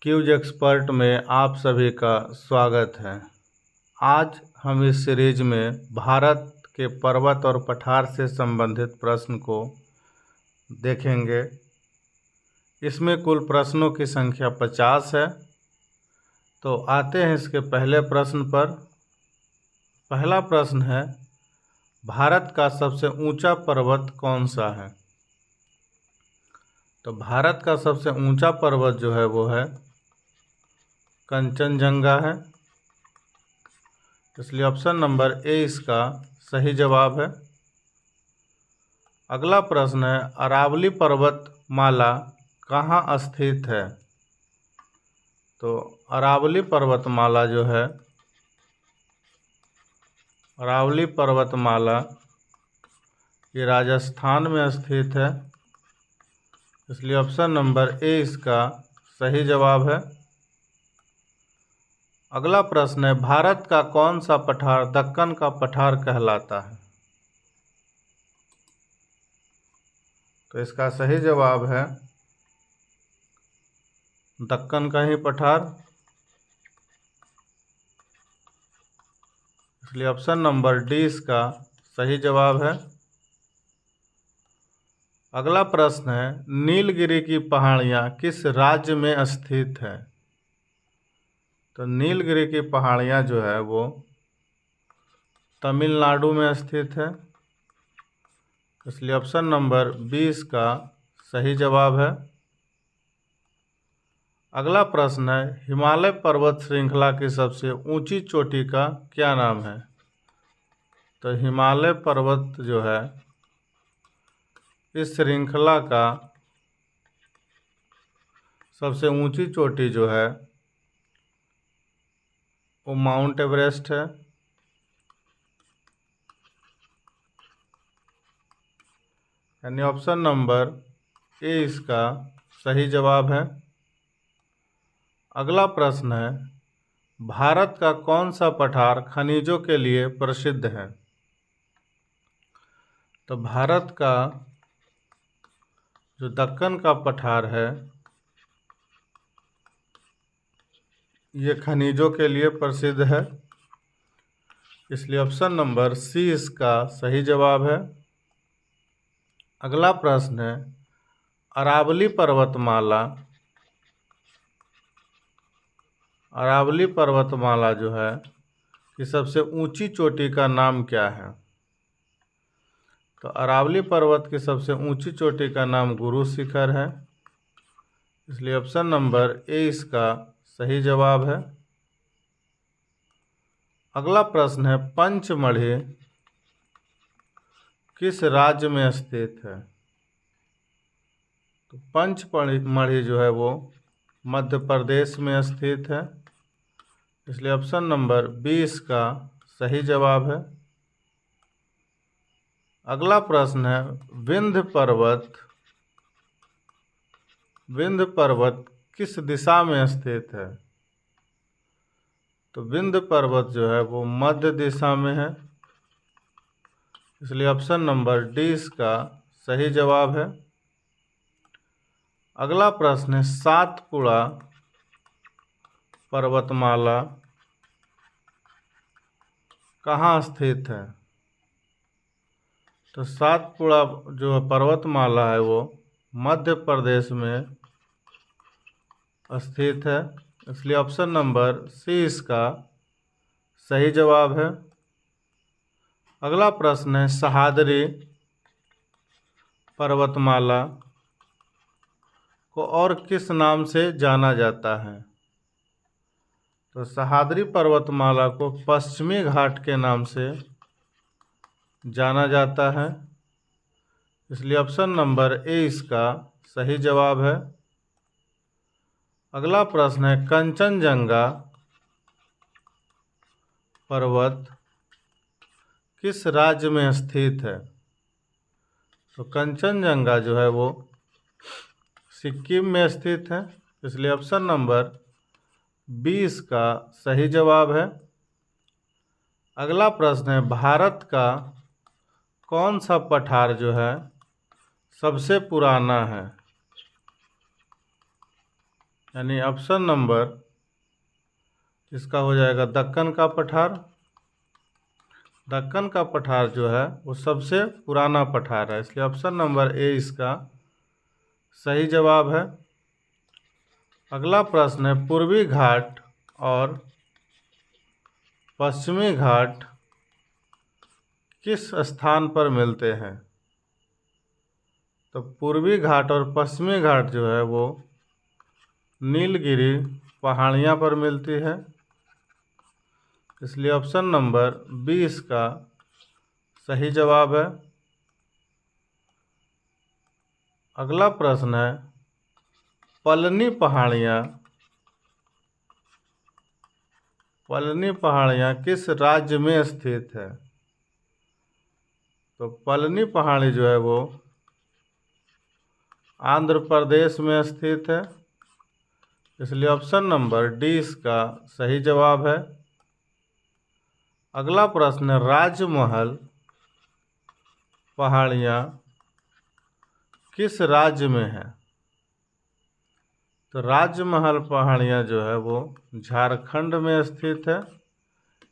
Cues expert में आप सभी का स्वागत है। आज हम इस सीरीज में भारत के पर्वत और पठार से संबंधित प्रश्न को देखेंगे। इसमें कुल प्रश्नों की संख्या 50 है। तो आते हैं इसके पहले प्रश्न पर। पहला प्रश्न है, भारत का सबसे ऊंचा पर्वत कौन सा है? तो भारत का सबसे ऊंचा पर्वत जो है वो है कंचनजंगा है, इसलिए ऑप्शन नंबर ए इसका सही जवाब है। अगला प्रश्न है, अरावली पर्वतमाला कहाँ स्थित है? तो अरावली पर्वतमाला जो है, अरावली पर्वतमाला ये राजस्थान में स्थित है, इसलिए ऑप्शन नंबर ए इसका सही जवाब है। अगला प्रश्न है, भारत का कौन सा पठार दक्कन का पठार कहलाता है? तो इसका सही जवाब है दक्कन का ही पठार, इसलिए ऑप्शन नंबर डी इसका सही जवाब है। अगला प्रश्न है, नीलगिरी की पहाड़ियाँ किस राज्य में स्थित है? तो नीलगिरी की पहाड़ियाँ जो है वो तमिलनाडु में स्थित है, इसलिए ऑप्शन नंबर 20 का सही जवाब है। अगला प्रश्न है, हिमालय पर्वत श्रृंखला की सबसे ऊंची चोटी का क्या नाम है? तो हिमालय पर्वत जो है इस श्रृंखला का सबसे ऊंची चोटी जो है वो माउंट एवरेस्ट है, यानी ऑप्शन नंबर ए इसका सही जवाब है। अगला प्रश्न है, भारत का कौन सा पठार खनिजों के लिए प्रसिद्ध है? तो भारत का जो दक्कन का पठार है ये खनिजों के लिए प्रसिद्ध है, इसलिए ऑप्शन नंबर सी इसका सही जवाब है। अगला प्रश्न है, अरावली पर्वतमाला जो है कि सबसे ऊंची चोटी का नाम क्या है? तो अरावली पर्वत की सबसे ऊंची चोटी का नाम गुरु शिखर है, इसलिए ऑप्शन नंबर ए इसका सही जवाब है। अगला प्रश्न है, पंचमढ़ी किस राज्य में स्थित है? तो पंचमढ़ी जो है वो मध्य प्रदेश में स्थित है, इसलिए ऑप्शन नंबर 20 का सही जवाब है। अगला प्रश्न है, विंध्य पर्वत किस दिशा में स्थित है? तो विंध्य पर्वत जो है वो मध्य दिशा में है, इसलिए ऑप्शन नंबर डी इसका सही जवाब है। अगला प्रश्न है, सातपुड़ा पर्वतमाला कहाँ स्थित है? तो सातपुड़ा जो पर्वतमाला है वो मध्य प्रदेश में स्थित है, इसलिए ऑप्शन नंबर सी इसका सही जवाब है। अगला प्रश्न है, सह्याद्री पर्वतमाला को और किस नाम से जाना जाता है? तो सह्याद्री पर्वतमाला को पश्चिमी घाट के नाम से जाना जाता है, इसलिए ऑप्शन नंबर ए इसका सही जवाब है। अगला प्रश्न है, कंचनजंगा पर्वत किस राज्य में स्थित है? तो कंचनजंगा जो है वो सिक्किम में स्थित है, इसलिए ऑप्शन नंबर 20 का सही जवाब है। अगला प्रश्न है, भारत का कौन सा पठार जो है सबसे पुराना है? यानी ऑप्शन नंबर इसका हो जाएगा दक्कन का पठार। दक्कन का पठार जो है वो सबसे पुराना पठार है, इसलिए ऑप्शन नंबर ए इसका सही जवाब है। अगला प्रश्न है, पूर्वी घाट और पश्चिमी घाट किस स्थान पर मिलते हैं? तो पूर्वी घाट और पश्चिमी घाट जो है वो नीलगिरी पहाड़ियाँ पर मिलती है, इसलिए ऑप्शन नंबर बी इसका सही जवाब है। अगला प्रश्न है, पलनी पहाड़ियाँ किस राज्य में स्थित है? तो पलनी पहाड़ी जो है वो आंध्र प्रदेश में स्थित है, इसलिए ऑप्शन नंबर डी इसका सही जवाब है। अगला प्रश्न है, राजमहल पहाड़ियाँ किस राज्य में है? तो राजमहल पहाड़ियाँ जो है वो झारखंड में स्थित है,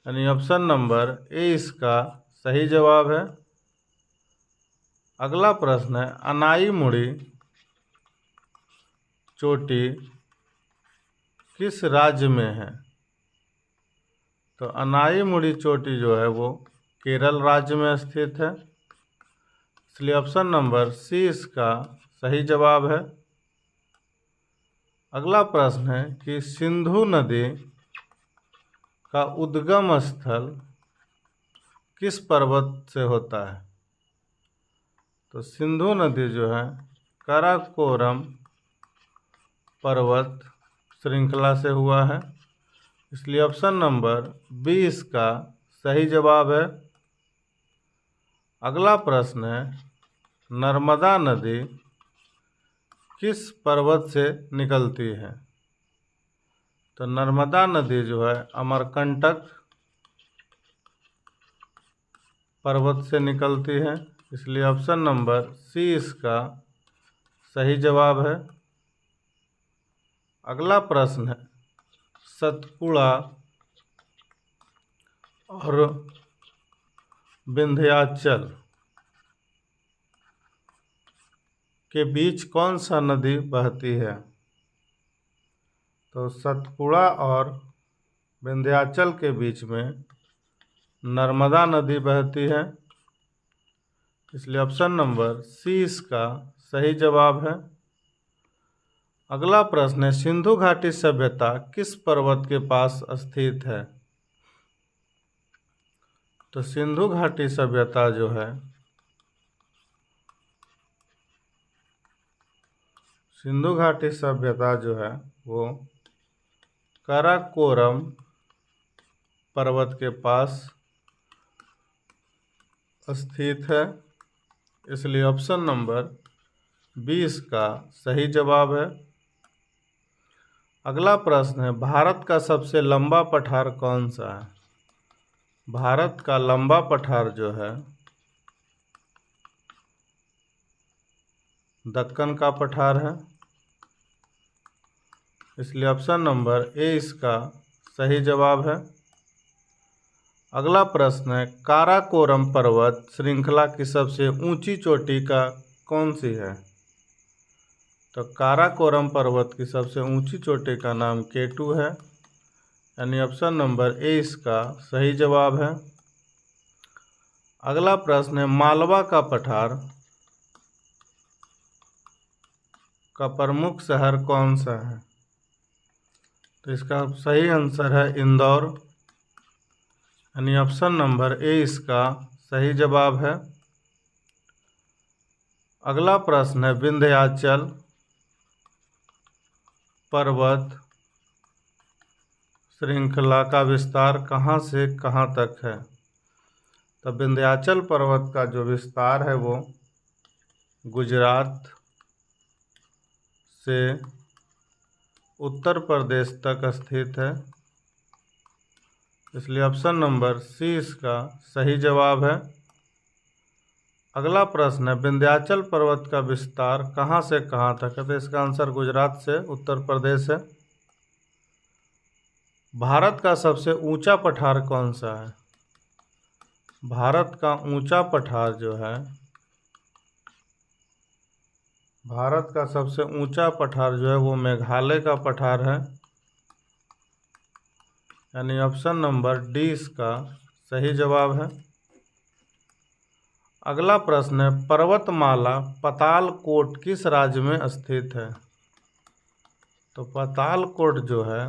यानी ऑप्शन नंबर ए इसका सही जवाब है। अगला प्रश्न है, अनाईमुड़ी चोटी किस राज्य में है? तो अनाईमुड़ी चोटी जो है वो केरल राज्य में स्थित है, इसलिए ऑप्शन नंबर सी इसका सही जवाब है। अगला प्रश्न है कि सिंधु नदी का उद्गम स्थल किस पर्वत से होता है? तो सिंधु नदी जो है काराकोरम पर्वत श्रृंखला से हुआ है, इसलिए ऑप्शन नंबर बी इसका सही जवाब है। अगला प्रश्न है, नर्मदा नदी किस पर्वत से निकलती है? तो नर्मदा नदी जो है अमरकंटक पर्वत से निकलती है, इसलिए ऑप्शन नंबर सी इसका सही जवाब है। अगला प्रश्न है, सतपुड़ा और विंध्याचल के बीच कौन सा नदी बहती है? तो सतपुड़ा और विंध्याचल के बीच में नर्मदा नदी बहती है, इसलिए ऑप्शन नंबर सी इसका सही जवाब है। अगला प्रश्न है, सिंधु घाटी सभ्यता किस पर्वत के पास स्थित है? तो सिंधु घाटी सभ्यता जो है वो काराकोरम पर्वत के पास स्थित है, इसलिए ऑप्शन नंबर 20 का सही जवाब है। अगला प्रश्न है, भारत का सबसे लंबा पठार कौन सा है? भारत का लंबा पठार जो है दक्कन का पठार है, इसलिए ऑप्शन नंबर ए इसका सही जवाब है। अगला प्रश्न है, काराकोरम पर्वत श्रृंखला की सबसे ऊंची चोटी का कौन सी है? तो काराकोरम पर्वत की सबसे ऊंची चोटी का नाम K2 है, यानी ऑप्शन नंबर ए इसका सही जवाब है। अगला प्रश्न है, मालवा का पठार का प्रमुख शहर कौन सा है? तो इसका सही आंसर है इंदौर, यानी ऑप्शन नंबर ए इसका सही जवाब है। अगला प्रश्न है, विंध्याचल पर्वत श्रृंखला का विस्तार कहाँ से कहाँ तक है? तो विंध्याचल पर्वत का जो विस्तार है वो गुजरात से उत्तर प्रदेश तक स्थित है, इसलिए ऑप्शन नंबर सी इसका सही जवाब है। अगला प्रश्न है, विंध्याचल पर्वत का विस्तार कहाँ से कहाँ तक है? तो इसका आंसर गुजरात से उत्तर प्रदेश है। भारत का सबसे ऊंचा पठार कौन सा है? भारत का ऊंचा पठार जो है, भारत का सबसे ऊंचा पठार जो है वो मेघालय का पठार है, यानी ऑप्शन नंबर डी इसका सही जवाब है। अगला प्रश्न है, पर्वतमाला पातालकोट किस राज्य में स्थित है? तो पातालकोट जो है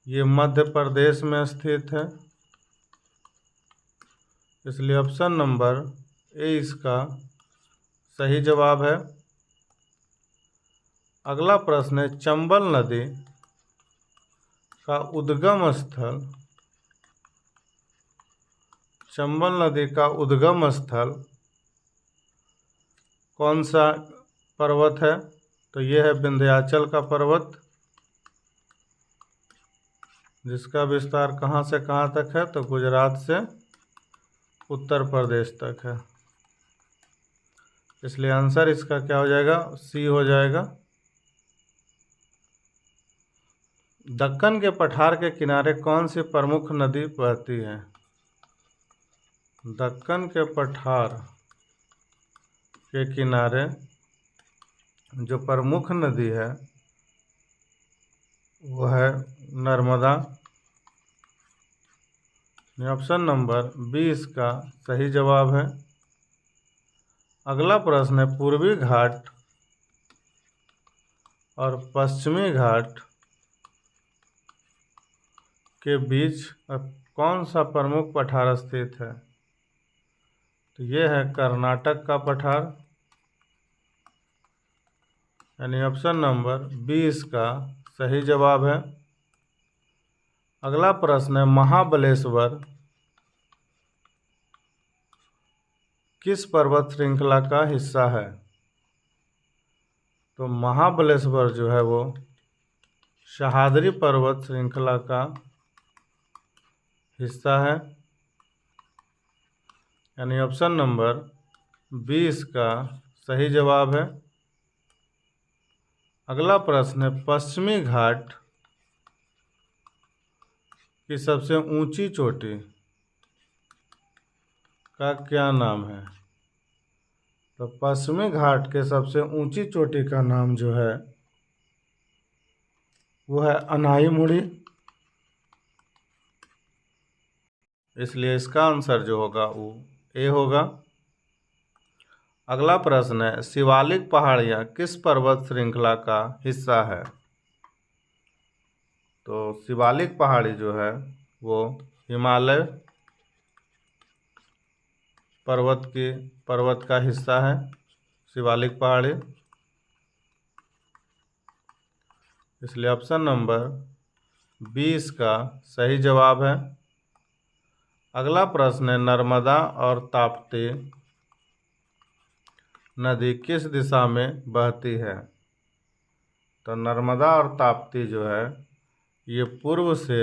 ये मध्य प्रदेश में स्थित है, इसलिए ऑप्शन नंबर ए इसका सही जवाब है। अगला प्रश्न है, चंबल नदी का उद्गम स्थल, चंबल नदी का उद्गम स्थल कौन सा पर्वत है? तो यह है विंध्याचल का पर्वत, जिसका विस्तार कहाँ से कहाँ तक है? तो गुजरात से उत्तर प्रदेश तक है, इसलिए आंसर इसका क्या हो जाएगा? सी हो जाएगा। दक्कन के पठार के किनारे कौन सी प्रमुख नदी बहती है? दक्कन के पठार के किनारे जो प्रमुख नदी है वो है नर्मदा, ऑप्शन नंबर बी इसका सही जवाब है। अगला प्रश्न है, पूर्वी घाट और पश्चिमी घाट के बीच कौन सा प्रमुख पठार स्थित है? तो यह है कर्नाटक का पठार, यानी ऑप्शन नंबर बी इसका सही जवाब है। अगला प्रश्न है, महाबलेश्वर किस पर्वत श्रृंखला का हिस्सा है? तो महाबलेश्वर जो है वो सह्याद्री पर्वत श्रृंखला का हिस्सा है, यानी ऑप्शन नंबर बी इसका सही जवाब है। अगला प्रश्न है, पश्चिमी घाट की सबसे ऊंची चोटी का क्या नाम है? तो पश्चिमी घाट के सबसे ऊंची चोटी का नाम जो है वो है अनाईमुड़ी, इसलिए इसका आंसर जो होगा वो ए होगा। अगला प्रश्न है, शिवालिक पहाड़ियाँ किस पर्वत श्रृंखला का हिस्सा है? तो शिवालिक पहाड़ी जो है वो हिमालय पर्वत का हिस्सा है, शिवालिक पहाड़ी, इसलिए ऑप्शन नंबर बी इसका सही जवाब है। अगला प्रश्न है, नर्मदा और ताप्ती नदी किस दिशा में बहती है? तो नर्मदा और ताप्ती जो है ये पूर्व से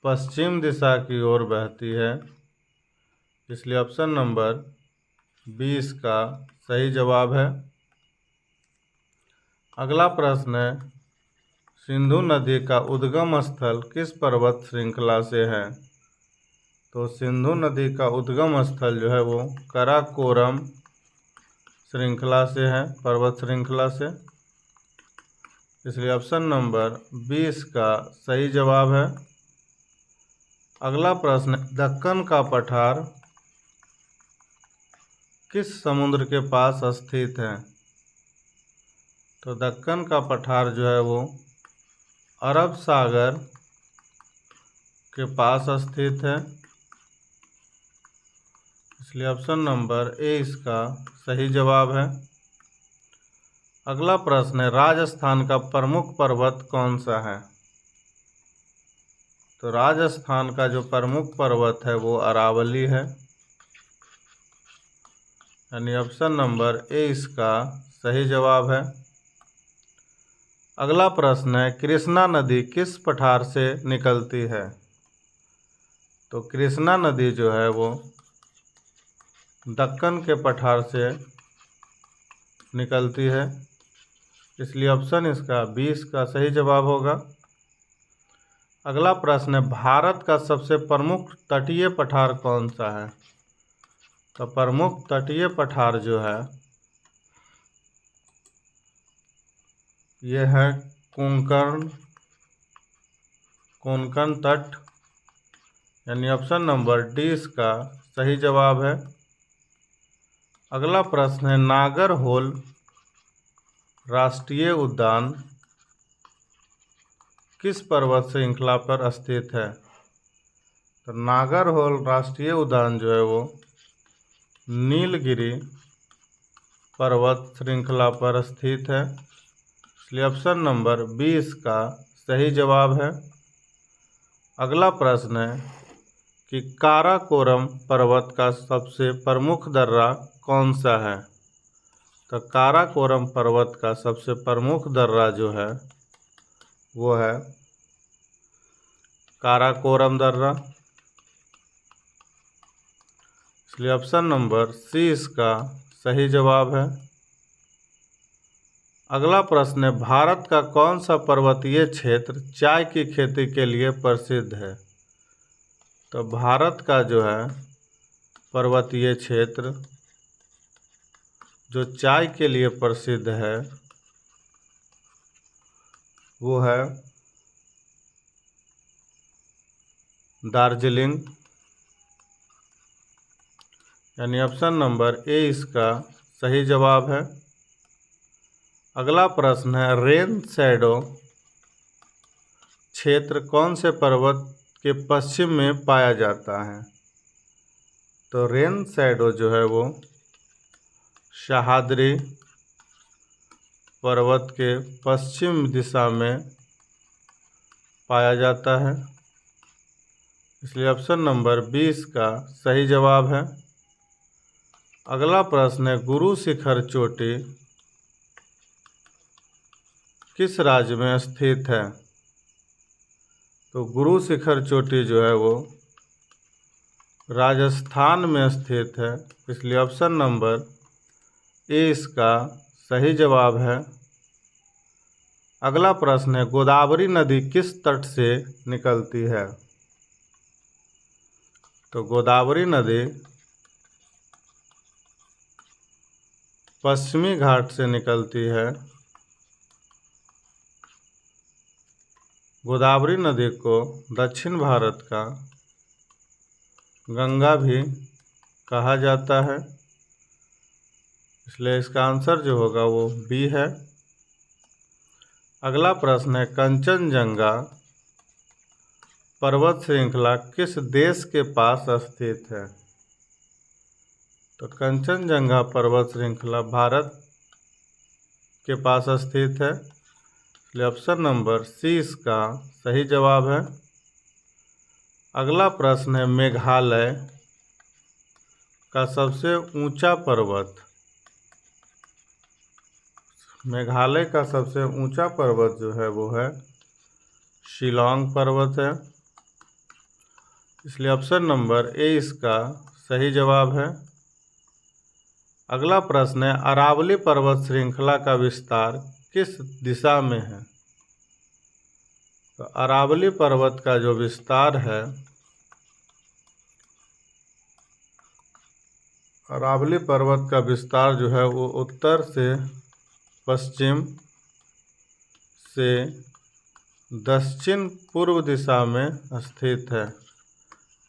पश्चिम दिशा की ओर बहती है, इसलिए ऑप्शन नंबर बी इसका सही जवाब है। अगला प्रश्न है, सिंधु नदी का उद्गम स्थल किस पर्वत श्रृंखला से है? तो सिंधु नदी का उद्गम स्थल जो है वो काराकोरम श्रृंखला से है, पर्वत श्रृंखला से, इसलिए ऑप्शन नंबर 20 का सही जवाब है। अगला प्रश्न, दक्कन का पठार किस समुद्र के पास स्थित है? तो दक्कन का पठार जो है वो अरब सागर के पास स्थित है, इसलिए ऑप्शन नंबर ए इसका सही जवाब है। अगला प्रश्न है, राजस्थान का प्रमुख पर्वत कौन सा है? तो राजस्थान का जो प्रमुख पर्वत है वो अरावली है, यानी ऑप्शन नंबर ए इसका सही जवाब है। अगला प्रश्न है, कृष्णा नदी किस पठार से निकलती है? तो कृष्णा नदी जो है वो दक्कन के पठार से निकलती है, इसलिए ऑप्शन इसका 20 का सही जवाब होगा। अगला प्रश्न है, भारत का सबसे प्रमुख तटीय पठार कौन सा है? तो प्रमुख तटीय पठार जो है यह है कोंकण तट, यानी ऑप्शन नंबर डी इसका सही जवाब है। अगला प्रश्न है, नागरहोल राष्ट्रीय उद्यान किस पर्वत श्रृंखला पर स्थित है? तो नागरहोल राष्ट्रीय उद्यान जो है वो नीलगिरी पर्वत श्रृंखला पर स्थित है, इसलिए ऑप्शन नंबर 20 का सही जवाब है। अगला प्रश्न है कि काराकोरम पर्वत का सबसे प्रमुख दर्रा कौन सा है? तो काराकोरम पर्वत का सबसे प्रमुख दर्रा जो है वो है काराकोरम दर्रा, इसलिए ऑप्शन नंबर सी इसका सही जवाब है। अगला प्रश्न है, भारत का कौन सा पर्वतीय क्षेत्र चाय की खेती के लिए प्रसिद्ध है? तो भारत का जो है पर्वतीय क्षेत्र जो चाय के लिए प्रसिद्ध है वो है दार्जिलिंग, यानी ऑप्शन नंबर ए इसका सही जवाब है। अगला प्रश्न है, रेन शैडो क्षेत्र कौन से पर्वत के पश्चिम में पाया जाता है? तो रेन शैडो जो है वो सह्याद्री पर्वत के पश्चिम दिशा में पाया जाता है, इसलिए ऑप्शन नंबर 20 का सही जवाब है। अगला प्रश्न है, गुरु शिखर चोटी किस राज्य में स्थित है? तो गुरु शिखर चोटी जो है वो राजस्थान में स्थित है, इसलिए ऑप्शन नंबर ए इसका सही जवाब है। अगला प्रश्न है, गोदावरी नदी किस तट से निकलती है? तो गोदावरी नदी पश्चिमी घाट से निकलती है। गोदावरी नदी को दक्षिण भारत का गंगा भी कहा जाता है, इसलिए इसका आंसर जो होगा वो बी है। अगला प्रश्न है, कंचनजंगा पर्वत श्रृंखला किस देश के पास स्थित है? तो कंचनजंगा पर्वत श्रृंखला भारत के पास स्थित है, इसलिए ऑप्शन नंबर सी इसका सही जवाब है। अगला प्रश्न है, मेघालय का सबसे ऊंचा पर्वत, मेघालय का सबसे ऊंचा पर्वत जो है वो है शिलांग पर्वत है, इसलिए ऑप्शन नंबर ए इसका सही जवाब है। अगला प्रश्न है, अरावली पर्वत श्रृंखला का विस्तार किस दिशा में है? तो अरावली पर्वत का जो विस्तार है, अरावली पर्वत का विस्तार जो है वो उत्तर से पश्चिम से दक्षिण पूर्व दिशा में स्थित है,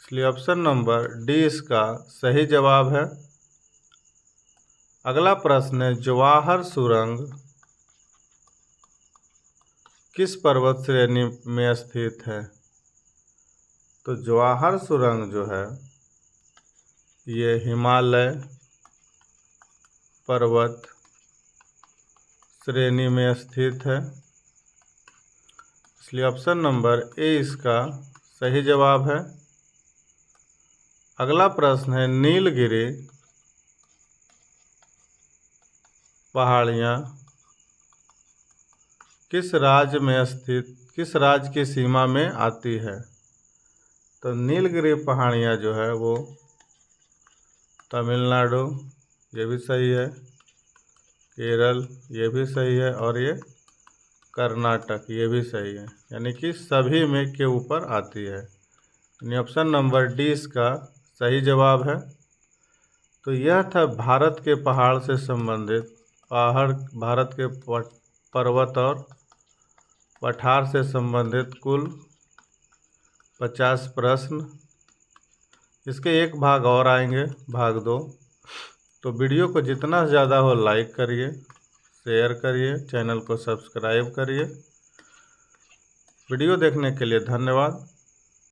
इसलिए ऑप्शन नंबर डी इसका सही जवाब है। अगला प्रश्न है, जवाहर सुरंग किस पर्वत श्रेणी में स्थित है? तो जवाहर सुरंग जो है ये हिमालय पर्वत श्रेणी में स्थित है, इसलिए ऑप्शन नंबर ए इसका सही जवाब है। अगला प्रश्न है, नीलगिरी पहाड़ियाँ किस राज्य की सीमा में आती है? तो नीलगिरी पहाड़ियाँ जो है वो तमिलनाडु, ये भी सही है। केरल, ये भी सही है। और ये कर्नाटक, ये भी सही है। यानी कि सभी में के ऊपर आती है। यानी ऑप्शन नंबर डी इसका सही जवाब है। तो यह था भारत के पहाड़ से संबंधित भारत के पर्वत और पठार से संबंधित कुल 50 प्रश्न। इसके एक भाग और आएंगे, भाग 2। तो वीडियो को जितना ज़्यादा हो लाइक करिए, शेयर करिए, चैनल को सब्सक्राइब करिए। वीडियो देखने के लिए धन्यवाद।